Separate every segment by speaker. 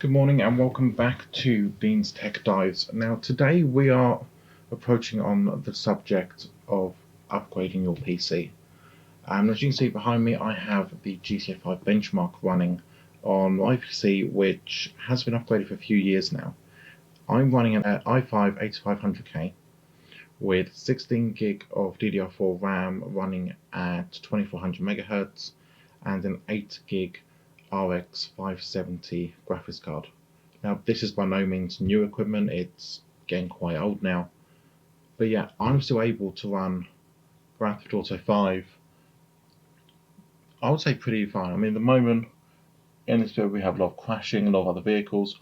Speaker 1: Good morning and welcome back to Dean's Tech Dives. Now today we are approaching on the subject of upgrading your PC. As you can see behind me I have the GTA 5 benchmark running on my PC, which has been upgraded for a few years now. I'm running an i5 8500K with 16 gig of DDR4 RAM running at 2400 MHz and an 8 gig RX 570 graphics card. Now this is by no means new equipment, it's getting quite old now, but yeah, I'm still able to run Grand Theft Auto 5, I would say pretty fine. I mean at the moment in this build we have a lot of crashing, a lot of other vehicles.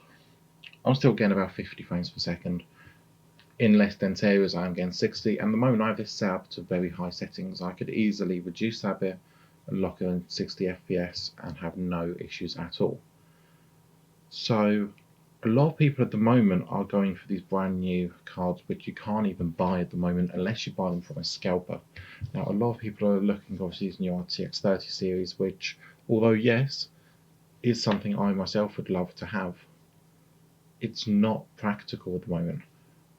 Speaker 1: I'm still getting about 50 frames per second. In less dense areas I'm getting 60, and the moment I have this set up to very high settings I could easily reduce that bit and lock it in 60 FPS and have no issues at all. So a lot of people at the moment are going for these brand new cards which you can't even buy at the moment unless you buy them from a scalper. Now a lot of people are looking for these new RTX 30 series, which although yes is something I myself would love to have, it's not practical at the moment.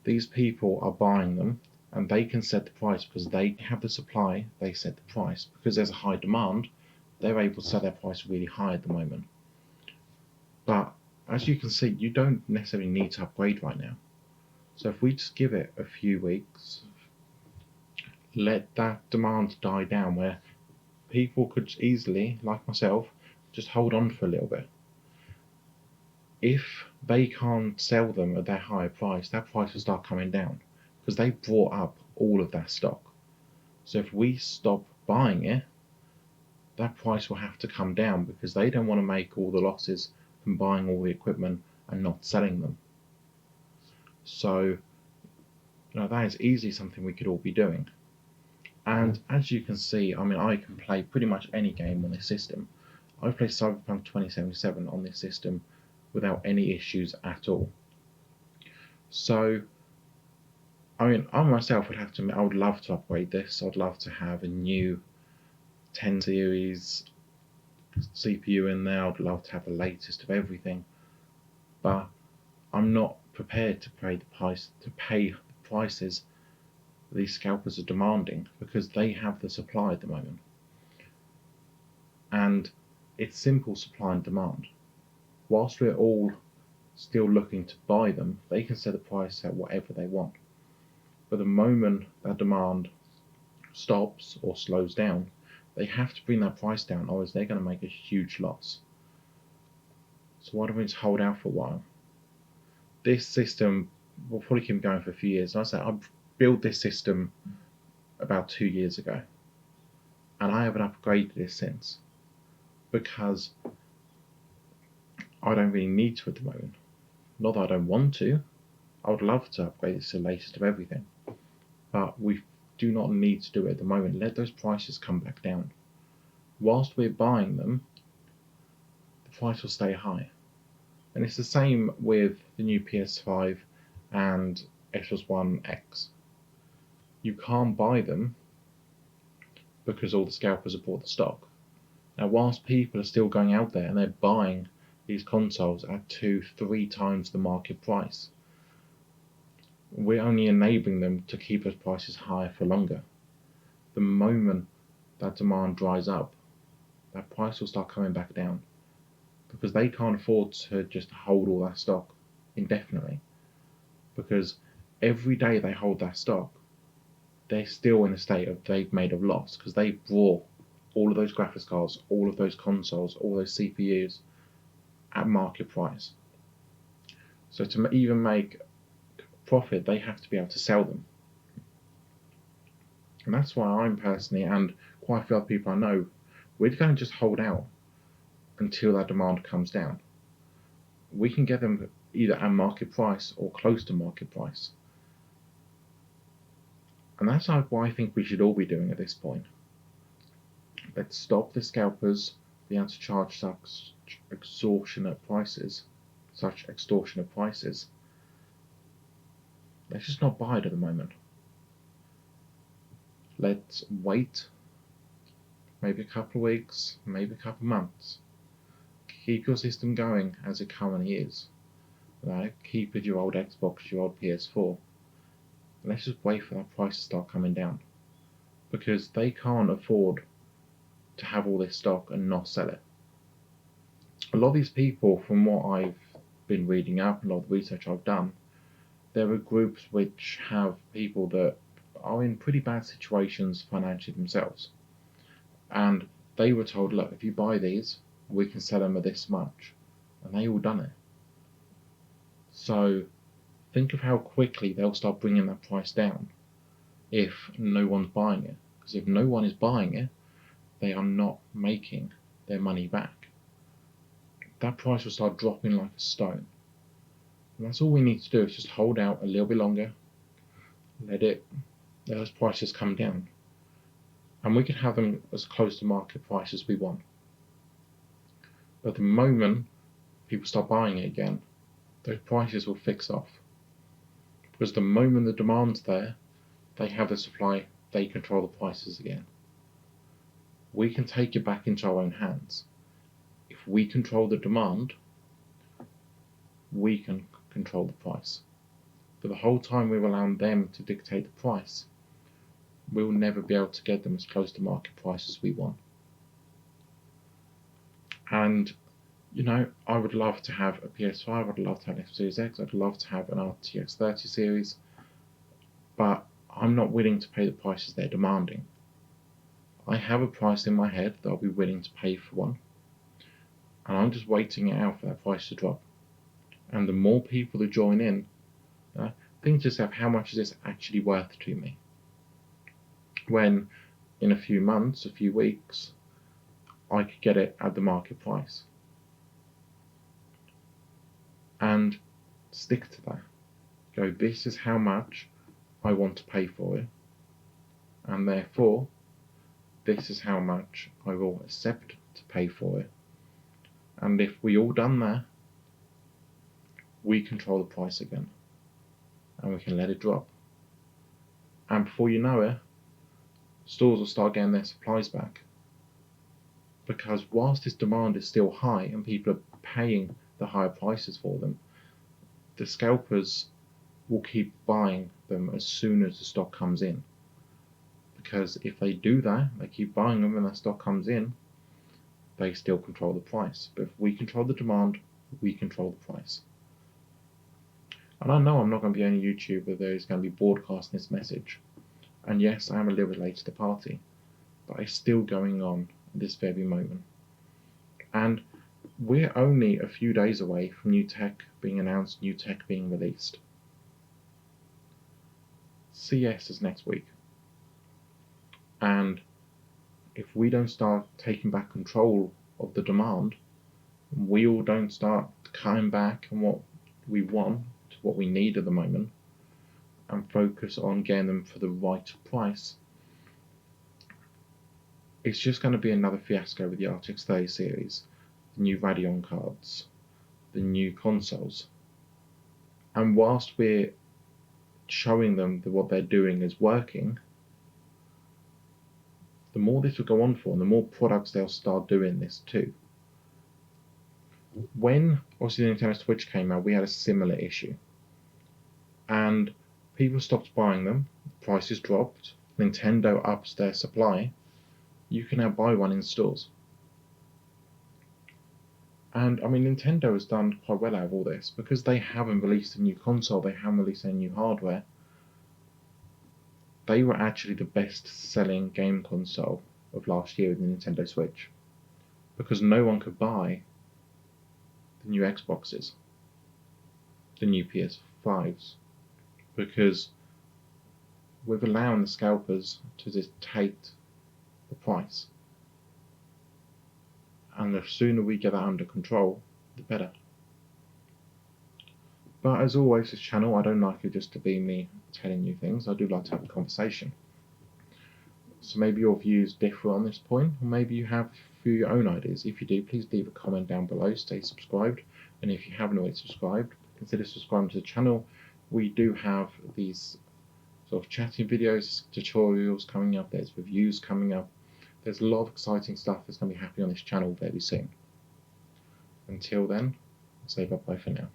Speaker 1: These people are buying them and they can set the price because they have the supply, they set the price. Because there's a high demand, they're able to set their price really high at the moment. But as you can see, you don't necessarily need to upgrade right now. So if we just give it a few weeks, let that demand die down where people could easily, like myself, just hold on for a little bit. If they can't sell them at their higher price, that price will start coming down because they brought up all of that stock. So if we stop buying it, that price will have to come down because they don't want to make all the losses from buying all the equipment and not selling them. So that is easily something we could all be doing. And as you can see, I mean I can play pretty much any game on this system. I've played Cyberpunk 2077 on this system without any issues at all. So I mean I myself would have to admit I would love to upgrade this. I'd love to have a new 10 series CPU in there. I'd love to have the latest of everything, but I'm not prepared to pay the prices these scalpers are demanding because they have the supply at the moment. And it's simple supply and demand. Whilst we're all still looking to buy them, they can set the price at whatever they want. But the moment that demand stops or slows down, they have to bring that price down, or else they're going to make a huge loss. So why don't we just hold out for a while? This system will probably keep going for a few years. Like I said, I built this system about 2 years ago, and I haven't upgraded it since because I don't really need to at the moment. Not that I don't want to. I would love to upgrade it to the latest of everything, but we do not need to do it at the moment. Let those prices come back down. Whilst we're buying them, the price will stay high. And it's the same with the new PS5 and Xbox One X. You can't buy them because all the scalpers have bought the stock. Now whilst people are still going out there and they're buying these consoles at 2-3 times the market price, we're only enabling them to keep those prices higher for longer. The moment that demand dries up, that price will start coming back down because they can't afford to just hold all that stock indefinitely, because every day they hold that stock they're still in a state of they've made a loss because they bought all of those graphics cards, all of those consoles, all those CPUs at market price. So to even make profit they have to be able to sell them. And that's why I'm personally, and quite a few other people I know, we're going to just hold out until that demand comes down. We can get them either at market price or close to market price. And that's what I think we should all be doing at this point. Let's stop the scalpers being able to charge such extortionate prices. Let's just not buy it at the moment. Let's wait maybe a couple of weeks, maybe a couple of months. keep your system going as it currently is. Keep it your old Xbox, your old PS4. Let's just wait for that price to start coming down, because they can't afford to have all this stock and not sell it. A lot of these people, from what I've been reading up, a lot of the research I've done, there are groups which have people that are in pretty bad situations financially themselves, and they were told, look, if you buy these, we can sell them at this much, and they all done it. So think of how quickly they'll start bringing that price down if no one's buying it, because if no one is buying it, they are not making their money back. That price will start dropping like a stone. And that's all we need to do, is just hold out a little bit longer, let those prices come down, and we can have them as close to market price as we want. But the moment people start buying it again, those prices will fix off. Because the moment the demand's there, they have the supply, they control the prices again. We can take it back into our own hands. If we control the demand, we can control the price. But the whole time we're allowing them to dictate the price, we'll never be able to get them as close to market price as we want. And I would love to have a PS5, I'd love to have an F Series X, I'd love to have an RTX 30 series, but I'm not willing to pay the prices they're demanding. I have a price in my head that I'll be willing to pay for one, and I'm just waiting it out for that price to drop. And the more people that join in, think to yourself, how much is this actually worth to me? When in a few months, a few weeks, I could get it at the market price. And stick to that. Go, this is how much I want to pay for it, and therefore this is how much I will accept to pay for it. And if we all done that, we control the price again, and we can let it drop. And before you know it, stores will start getting their supplies back. Because whilst this demand is still high and people are paying the higher prices for them, the scalpers will keep buying them as soon as the stock comes in. Because if they do that, they keep buying them and that stock comes in, they still control the price. But if we control the demand, we control the price. And I know I'm not going to be the only YouTuber that is going to be broadcasting this message. And yes, I am a little bit late to the party, but it's still going on at this very moment. And we're only a few days away from new tech being announced, new tech being released. CS is next week. And if we don't start taking back control of the demand, we all don't start cutting back on what we want to what we need at the moment, and focus on getting them for the right price, it's just going to be another fiasco with the RTX 30 series, the new Radeon cards, the new consoles. And whilst we're showing them that what they're doing is working, the more this will go on for, and the more products they'll start doing this too. When obviously the Nintendo Switch came out, we had a similar issue, and people stopped buying them, prices dropped, Nintendo ups their supply, you can now buy one in stores. And I mean, Nintendo has done quite well out of all this, because they haven't released a new console, they haven't released any new hardware. They were actually the best selling game console of last year with the Nintendo Switch, because no one could buy the new Xboxes, the new PS5s, because we're allowing the scalpers to dictate the price. And the sooner we get that under control, the better. But as always, this channel, I don't like it just to be me telling you things. I do like to have a conversation. So maybe your views differ on this point, or maybe you have a few your own ideas. If you do, please leave a comment down below, stay subscribed, and if you haven't already subscribed, consider subscribing to the channel. We do have these sort of chatting videos, tutorials coming up, there's reviews coming up. There's a lot of exciting stuff that's going to be happening on this channel very soon. Until then, I'll say bye bye for now.